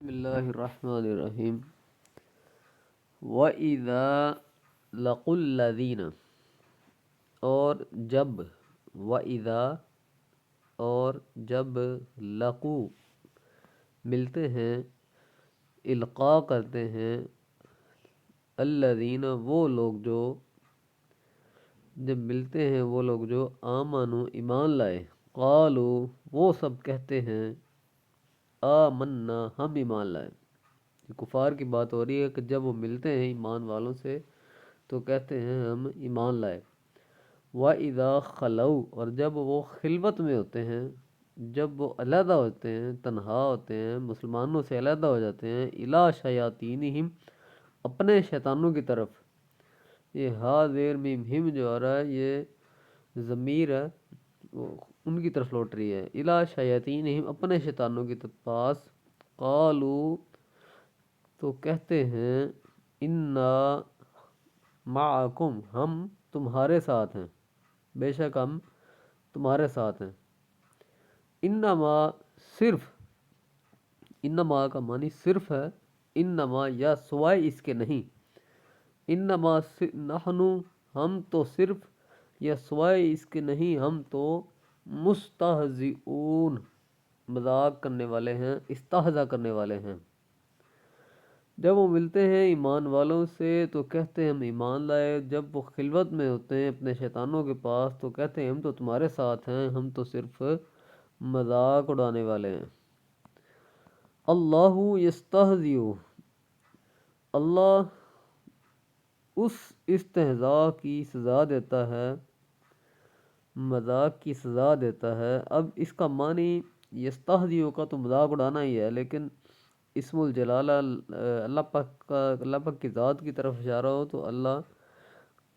بسم اللہ الرحمن الرحیم وَإِذَا لَقُوا الَّذِينَ اور جب وَإِذَا اور جب لقو ملتے ہیں القاء کرتے ہیں الذین وہ لوگ جو جب ملتے ہیں وہ لوگ جو آمنوا ایمان لائے قالوا وہ سب کہتے ہیں آمنا ہم ایمان لائے۔ کفار کی بات ہو رہی ہے کہ جب وہ ملتے ہیں ایمان والوں سے تو کہتے ہیں ہم ایمان لائے۔ وَإِذَا خَلَوْا اور جب وہ خلوت میں ہوتے ہیں، جب وہ علیحدہ ہوتے ہیں، تنہا ہوتے ہیں، مسلمانوں سے علیحدہ ہو جاتے ہیں، اِلَىٰ شَيَاطِینِہِمْ اپنے شیطانوں کی طرف۔ یہ ہا زیر میم ہم جو آ رہا ہے یہ ضمیر ہے، وہ ان کی طرف لوٹ رہی ہے۔ اِلَىٰ شَيَاطِینِہِمْ اپنے شیطانوں کے پاس قالوا تو کہتے ہیں انا معکم ہم تمہارے ساتھ ہیں، بے شک ہم تمہارے ساتھ ہیں۔ انما صرف، انما کا معنی صرف ہے، انما یا سوائے اس کے نہیں، انما نحنو ہم تو صرف یا سوائے اس کے نہیں ہم تو مستہزئون مذاق کرنے والے ہیں، استہزا کرنے والے ہیں۔ جب وہ ملتے ہیں ایمان والوں سے تو کہتے ہیں ہم ایمان لائے، جب وہ خلوت میں ہوتے ہیں اپنے شیطانوں کے پاس تو کہتے ہیں ہم تو تمہارے ساتھ ہیں، ہم تو صرف مذاق اڑانے والے ہیں۔ اللہ یستہزئ اللہ اس استہزاء کی سزا دیتا ہے، مذاق کی سزا دیتا ہے۔ اب اس کا معنی یستہزئ کا تو مذاق اڑانا ہی ہے، لیکن اسم الجلالہ اللہ پاک کی ذات کی طرف اشارہ ہو تو اللہ،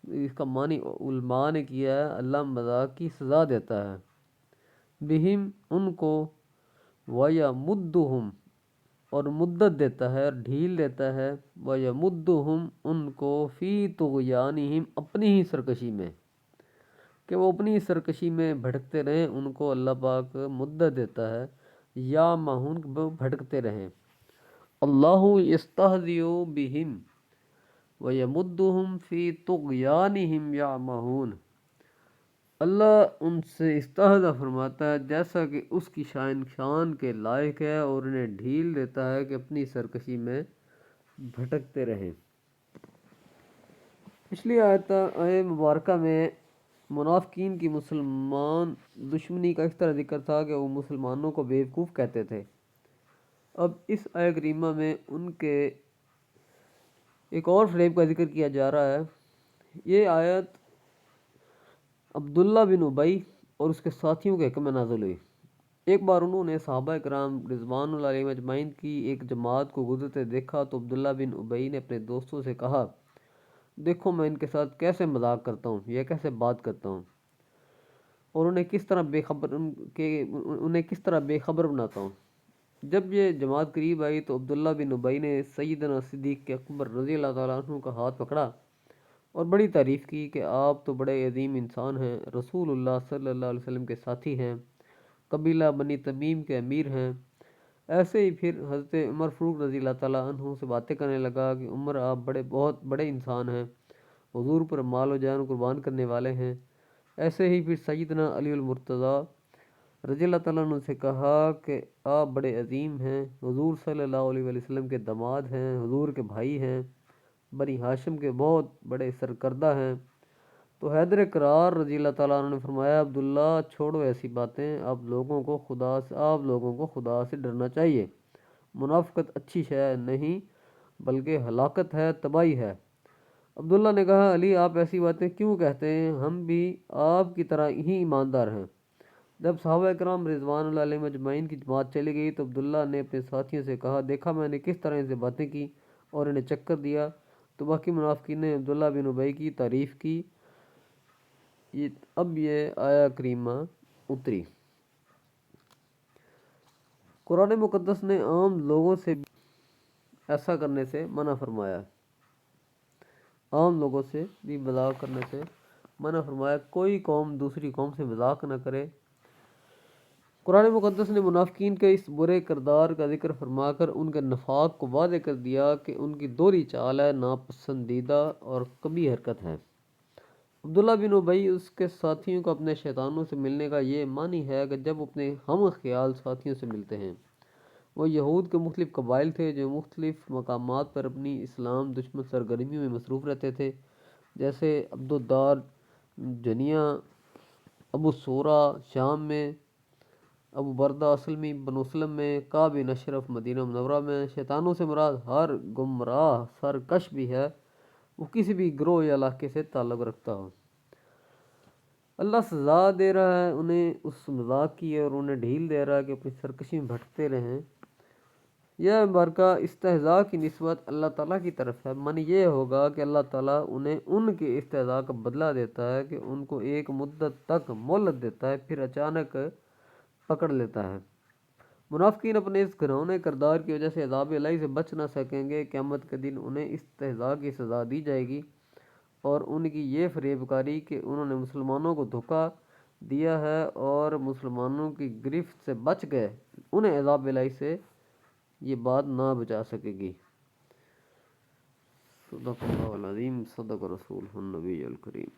اس کا معنی علماء نے کیا ہے اللہ مذاق کی سزا دیتا ہے۔ بہم ان کو، وَيَمُدُّهُمْ اور مدت دیتا ہے اور ڈھیل دیتا ہے، وَيَمُدُّهُمْ ان کو فی طغیانہم اپنی ہی سرکشی میں، کہ وہ اپنی سرکشی میں بھٹکتے رہیں، ان کو اللہ پاک مدت دیتا ہے یا مہون وہ بھٹکتے رہیں۔ اللہ یستہزئ بہم ویمدہم فی طغیانہم یعمہون اللہ ان سے استہزا فرماتا ہے جیسا کہ اس کی شان کے لائق ہے، اور انہیں ڈھیل دیتا ہے کہ اپنی سرکشی میں بھٹکتے رہیں۔ پچھلی آیت مبارکہ میں منافقین کی مسلمان دشمنی کا اس طرح ذکر تھا کہ وہ مسلمانوں کو بیوقوف کہتے تھے۔ اب اس آیت کریمہ میں ان کے ایک اور فریب کا ذکر کیا جا رہا ہے۔ یہ آیت عبداللہ بن ابی اور اس کے ساتھیوں کے حق میں نازل ہوئی۔ ایک بار انہوں نے صحابہ کرام رضوان اللہ علیہم اجمعین کی ایک جماعت کو گزرتے دیکھا تو عبداللہ بن ابی نے اپنے دوستوں سے کہا، دیکھو میں ان کے ساتھ کیسے مذاق کرتا ہوں یا کیسے بات کرتا ہوں، اور انہیں کس طرح بے خبر بناتا ہوں۔ جب یہ جماعت قریب آئی تو عبداللہ بن ابی نے سیدنا صدیق اکبر رضی اللہ تعالیٰ عنہ کا ہاتھ پکڑا اور بڑی تعریف کی کہ آپ تو بڑے عظیم انسان ہیں، رسول اللہ صلی اللہ علیہ وسلم کے ساتھی ہیں، قبیلہ بنی تمیم کے امیر ہیں۔ ایسے ہی پھر حضرت عمر فاروق رضی اللہ تعالیٰ عنہ سے باتیں کرنے لگا کہ عمر آپ بہت بڑے انسان ہیں، حضور پر مال و جان قربان کرنے والے ہیں۔ ایسے ہی پھر سیدنا علی المرتضیٰ رضی اللہ تعالیٰ عنہ سے کہا کہ آپ بڑے عظیم ہیں، حضور صلی اللہ علیہ وسلم کے داماد ہیں، حضور کے بھائی ہیں، بنی ہاشم کے بہت بڑے سرکردہ ہیں۔ تو حیدر کرار رضی اللہ تعالیٰ عنہ نے فرمایا، عبداللہ چھوڑو ایسی باتیں، آپ لوگوں کو خدا سے ڈرنا چاہیے، منافقت اچھی شے نہیں بلکہ ہلاکت ہے، تباہی ہے۔ عبداللہ نے کہا، علی آپ ایسی باتیں کیوں کہتے ہیں، ہم بھی آپ کی طرح ہی ایماندار ہیں۔ جب صحابہ کرام رضوان اللہ علیہم اجمعین کی جماعت چلی گئی تو عبداللہ نے اپنے ساتھیوں سے کہا، دیکھا میں نے کس طرح ان سے باتیں کی اور انہیں چکر دیا۔ تو باقی منافقین نے عبداللہ بن ابی کی تعریف کی۔ اب یہ آیہ کریمہ اتری۔ قرآن مقدس نے عام لوگوں سے ایسا کرنے سے منع فرمایا، عام لوگوں سے بھی مذاق کرنے سے منع فرمایا۔ کوئی قوم دوسری قوم سے مذاق نہ کرے، قرآن مقدس نے منافقین کے اس برے کردار کا ذکر فرما کر ان کے نفاق کو واضح کر دیا کہ ان کی دوہری چال ہے، ناپسندیدہ اور قبیح حرکت ہے۔ عبداللہ بن ابی اس کے ساتھیوں کو اپنے شیطانوں سے ملنے کا یہ معنی ہے کہ جب اپنے ہم خیال ساتھیوں سے ملتے ہیں۔ وہ یہود کے مختلف قبائل تھے جو مختلف مقامات پر اپنی اسلام دشمن سرگرمیوں میں مصروف رہتے تھے، جیسے عبدالدار جنیہ، ابو سورہ شام میں، ابو بردہ اسلمی بنو اسلم میں، کعب بن اشرف مدینہ منورہ میں۔ شیطانوں سے مراد ہر گمراہ سرکش بھی ہے، وہ کسی بھی گروہ یا علاقے سے تعلق رکھتا ہو۔ اللہ سزا دے رہا ہے انہیں اس مذاق کی اور انہیں ڈھیل دے رہا ہے کہ اپنی سرکشی میں بھٹکتے رہیں۔ یہ مبارکہ استہزاء کی نسبت اللہ تعالیٰ کی طرف ہے، معنی یہ ہوگا کہ اللہ تعالیٰ انہیں ان کے استہزاء کا بدلہ دیتا ہے کہ ان کو ایک مدت تک مہلت دیتا ہے، پھر اچانک پکڑ لیتا ہے۔ منافقین اپنے اس گھناؤنے کردار کی وجہ سے عذاب الہی سے بچ نہ سکیں گے۔ قیامت کے دن انہیں استہزاء کی سزا دی جائے گی، اور ان کی یہ فریب کاری کہ انہوں نے مسلمانوں کو دھوکہ دیا ہے اور مسلمانوں کی گرفت سے بچ گئے، انہیں عذاب الہی سے یہ بات نہ بچا سکے گی۔ صدق اللہ العظیم، صدق رسول النبی الکریم۔